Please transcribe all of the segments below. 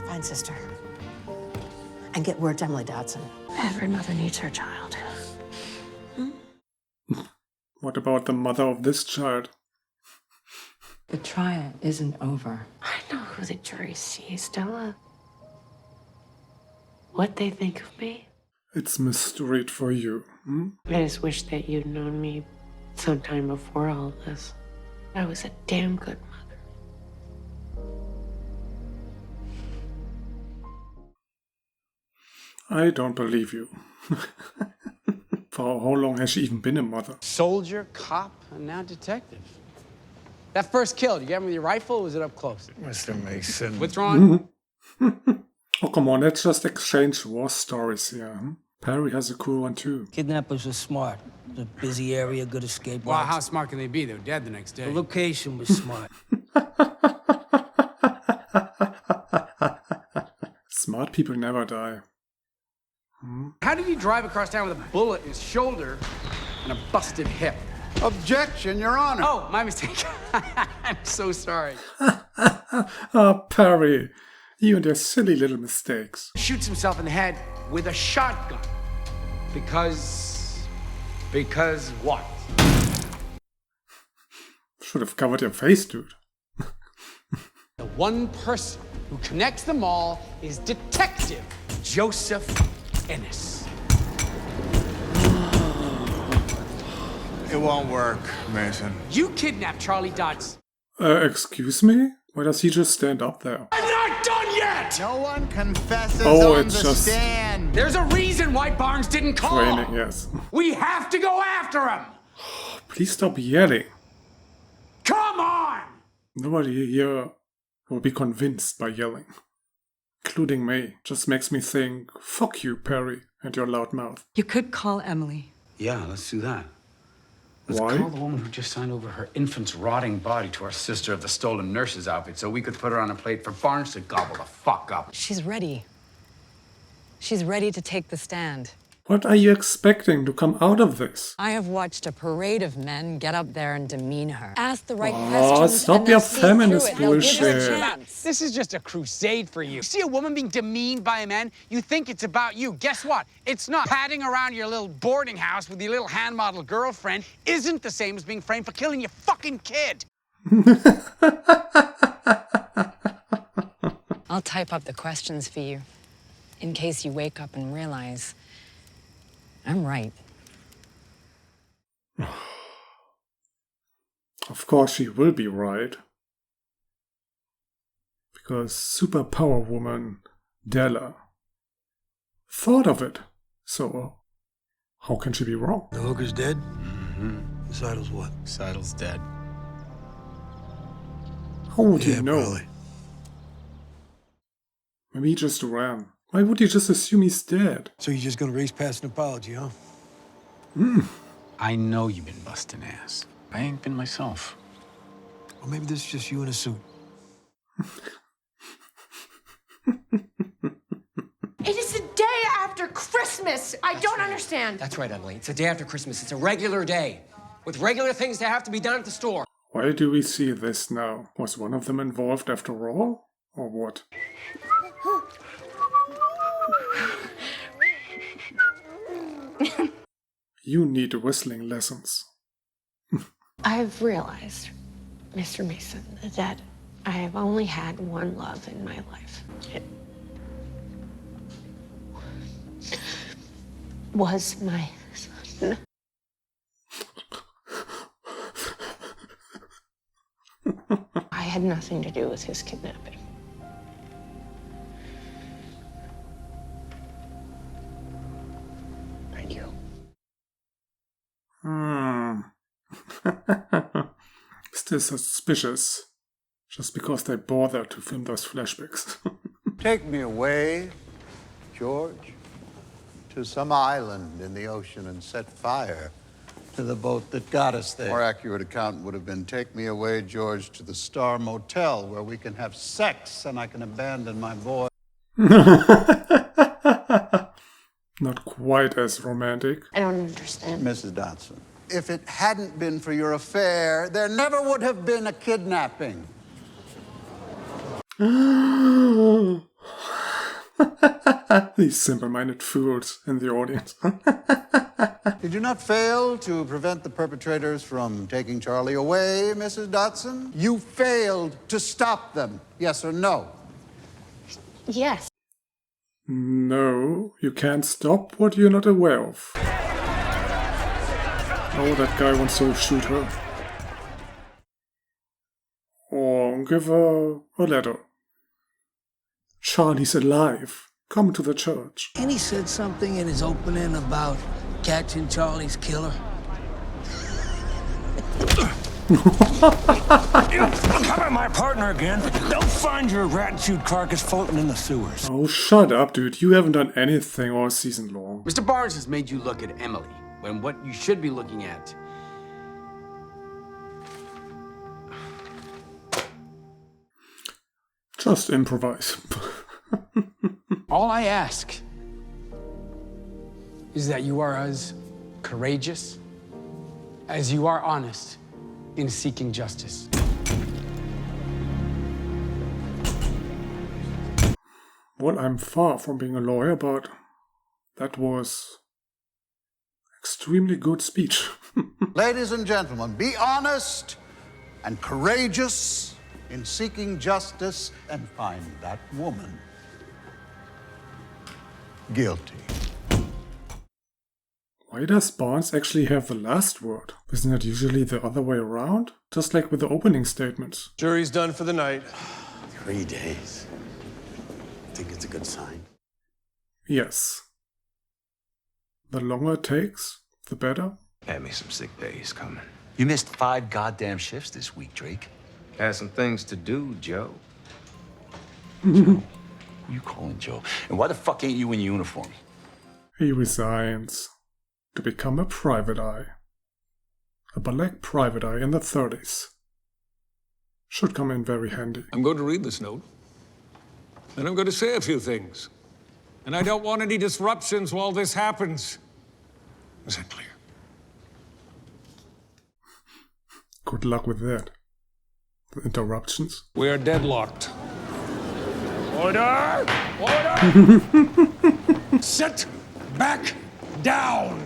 Find sister. And get word to Emily Dodson. Every mother needs her child. What about the mother of this child? The trial isn't over. I know who the jury sees, Stella. What they think of me. It's misread for you. I just wish that you'd known me sometime before all this. I was a damn good mother. I don't believe you. For how long has she even been a mother? Soldier, cop, and now detective. That first kill, did you get him with your rifle or was it up close? Mr. Mason. Withdrawn? Oh, come on, let's just exchange war stories here. Perry has a cool one too. Kidnappers are smart. It's a busy area, good escape Well, routes. how smart can they be? They were dead the next day. The location was smart. Smart people never die. How did he drive across town with a bullet in his shoulder and a busted hip? Objection, Your Honor. Oh, my mistake. I'm so sorry. Ah, Perry, you and your silly little mistakes. Shoots himself in the head with a shotgun. Because what? Should have covered your face, dude. The one person who connects them all is Detective Joseph Ennis. It won't work, Mason. You kidnapped Charlie Dodson. Excuse me? Why does he just stand up there? I'm not done yet! No one confesses Oh, on it's the just- stand. There's a reason why Barnes didn't call. Training, yes. We have to go after him! Please stop yelling. Come on! Nobody here will be convinced by yelling. Including me. Just makes me think, fuck you, Perry, and your loud mouth. You could call Emily. Yeah, let's do that. Let's Why? call the woman who just signed over her infant's rotting body to our sister of the stolen nurse's outfit so we could put her on a plate for Barnes to gobble the fuck up. She's ready. She's ready to take the stand. What are you expecting to come out of this? I have watched a parade of men get up there and demean her. Ask the right Oh, questions stop and your they'll see feminist through it. They'll give you a bullshit. chance. This is just a crusade for you. See a woman being demeaned by a man, you think it's about you. Guess what? It's not. Padding around your little boarding house with your little hand model girlfriend isn't the same as being framed for killing your fucking kid. I'll type up the questions for you in case you wake up and realize I'm right. Of course she will be right. Because superpower woman Della thought of it. So, how can she be wrong? The hooker's dead? Seidel's what? Seidel's dead. How would you know? Probably. Maybe he just ran. Why would you just assume he's dead? So you're just gonna race past an apology, huh? I know you've been busting ass. I ain't been myself. Or maybe this is just you in a suit. It is the day after Christmas. I don't understand. That's right, Emily. It's the day after Christmas. It's a regular day with regular things that have to be done at the store. Why do we see this now? Was one of them involved after all? Or what? You need whistling lessons. I've realized, Mr. Mason, that I have only had one love in my life. It was my son. I had nothing to do with his kidnapping. But you. Still suspicious. Just because they bother to film those flashbacks. Take me away, George, to some island in the ocean and set fire to the boat that got us there. More accurate account would have been, take me away, George, to the Star Motel where we can have sex and I can abandon my boy. Not quite as romantic. I don't understand. Mrs. Dodson, if it hadn't been for your affair, there never would have been a kidnapping. These simple-minded fools in the audience. Did you not fail to prevent the perpetrators from taking Charlie away, Mrs. Dodson? You failed to stop them, yes or no? Yes. No, you can't stop what you're not aware of. Oh, that guy wants to shoot her. Or give her a letter. Charlie's alive. Come to the church. And he said something in his opening about catching Charlie's killer. How about my partner again? They'll find your rat-chewed carcass floating in the sewers. Oh, shut up, dude. You haven't done anything all season long. Mr. Barnes has made you look at Emily, when what you should be looking at. Just improvise. All I ask is that you are as courageous as you are honest in seeking justice. Well, I'm far from being a lawyer, but that was extremely good speech. Ladies and gentlemen, be honest and courageous in seeking justice and find that woman guilty. Why does Barnes actually have the last word? Isn't it usually the other way around? Just like with the opening statements. Jury's done for the night. 3 days. Think it's a good sign? Yes. The longer it takes, the better. Had me some sick days coming. You missed 5 goddamn shifts this week, Drake. Had some things to do, Joe. Joe? Who you calling Joe? And why the fuck ain't you in uniform? He resigns to become a private eye. A black private eye in the 30s. Should come in very handy. I'm going to read this note. And I'm going to say a few things. And I don't want any disruptions while this happens. Is that clear? Good luck with that. The interruptions. We are deadlocked. Order! Order! Sit back down!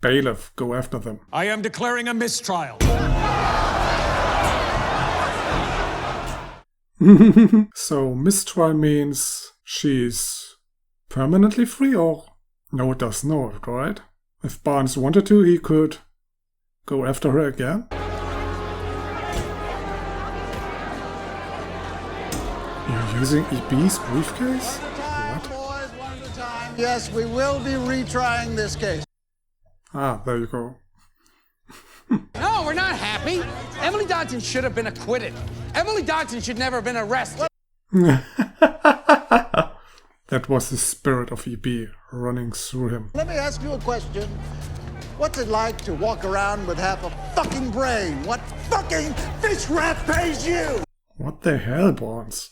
Bailiff, go after them. I am declaring a mistrial. So, mistrial means she's permanently free, or? No, it does not, right? If Barnes wanted to, he could go after her again. You're using EB's briefcase? What? Boys, one at a time. Yes, we will be retrying this case. Ah, there you go. No, we're not happy. Emily Dodson should have been acquitted. Emily Dodson should never have been arrested. That was the spirit of EB running through him. Let me ask you a question. What's it like to walk around with half a fucking brain? What fucking fish rat pays you? What the hell, Barnes?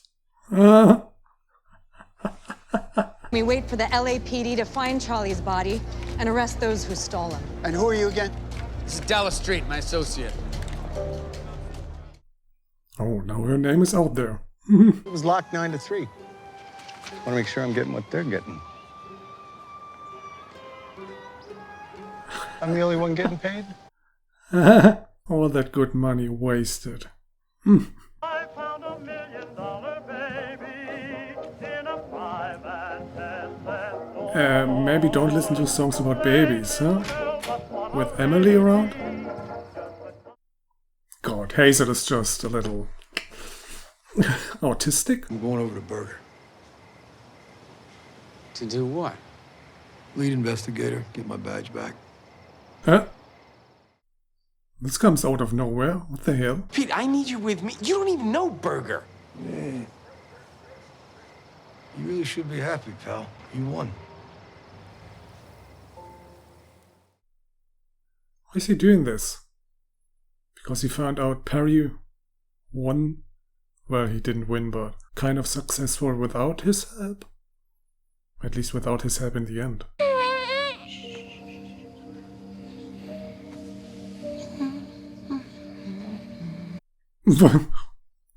We wait for the LAPD to find Charlie's body and arrest those who stole him. And who are you again? This is Della Street, my associate. Oh, now her name is out there. It was locked 9 to 3. Want to make sure I'm getting what they're getting. I'm the only one getting paid? All that good money wasted. I found $1 million baby in a 5 and 10 cent Maybe don't listen to songs about babies, huh? With Emily around? God, Hazel is just a little autistic. I'm going over to Burger. To do what? Lead investigator, get my badge back. Huh? This comes out of nowhere. What the hell? Pete, I need you with me. You don't even know Burger. Yeah. You really should be happy, pal. You won. Why is he doing this? Because he found out Perry won? Well, he didn't win, but kind of successful without his help? At least without his help in the end.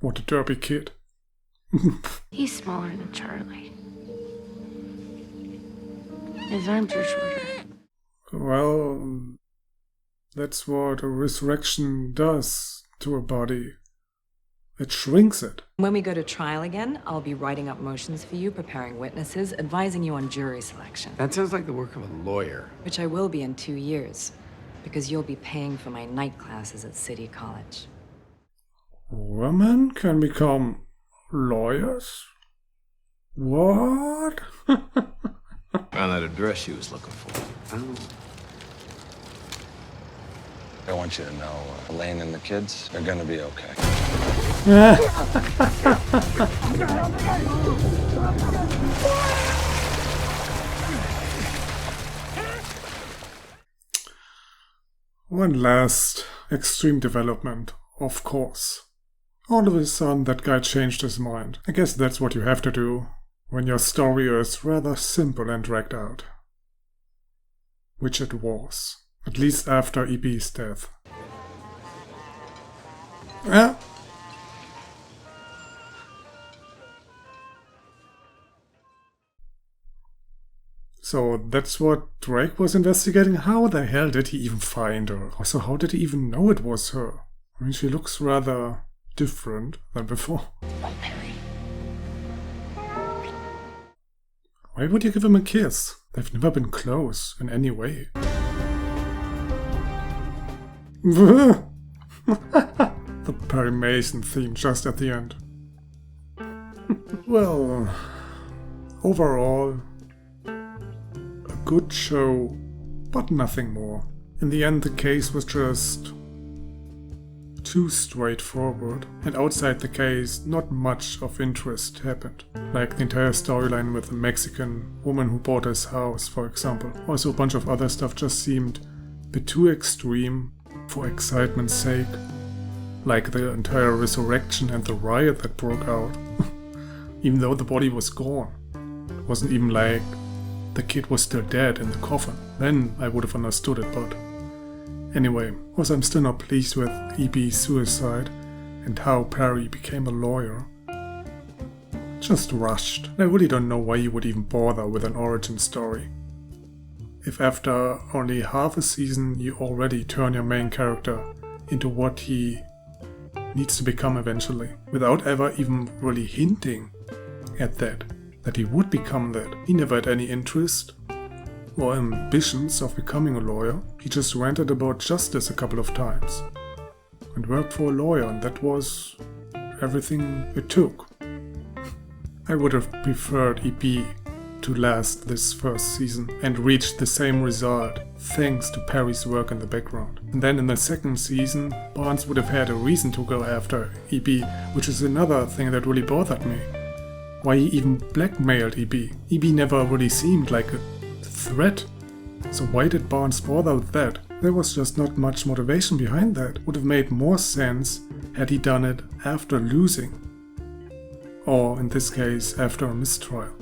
What a derpy kid. He's smaller than Charlie. His arms are shorter. Well, that's what a resurrection does to a body. It shrinks it. When we go to trial again, I'll be writing up motions for you, preparing witnesses, advising you on jury selection. That sounds like the work of a lawyer. Which I will be in 2 years, because you'll be paying for my night classes at City College. Women can become lawyers? What? Found that address she was looking for. I want you to know, Elaine and the kids, they're gonna be okay. One last extreme development, of course. All of a sudden that guy changed his mind. I guess that's what you have to do when your story is rather simple and dragged out. Which it was. At least after EB's death. Yeah. So that's what Drake was investigating? How the hell did he even find her? Also, how did he even know it was her? I mean, she looks rather different than before. Why would you give him a kiss? They've never been close in any way. The Perry Mason theme just at the end. Well, overall, a good show, but nothing more. In the end, the case was just too straightforward, and outside the case, not much of interest happened. Like the entire storyline with the Mexican woman who bought his house, for example. Also, a bunch of other stuff just seemed a bit too extreme for excitement's sake. Like the entire resurrection and the riot that broke out. Even though the body was gone. It wasn't even like the kid was still dead in the coffin. Then I would have understood it, but anyway, also I'm still not pleased with EB's suicide and how Perry became a lawyer. Just rushed. I really don't know why you would even bother with an origin story. If after only half a season you already turn your main character into what he needs to become eventually, without ever even really hinting at that he would become that. He never had any interest or ambitions of becoming a lawyer. He just ranted about justice a couple of times and worked for a lawyer, and that was everything it took. I would have preferred EB to last this first season and reach the same result thanks to Perry's work in the background. And then in the second season, Barnes would have had a reason to go after EB, which is another thing that really bothered me. Why he even blackmailed EB. EB never really seemed like a threat. So why did Barnes bother with that? There was just not much motivation behind that. Would have made more sense had he done it after losing. Or in this case, after a mistrial.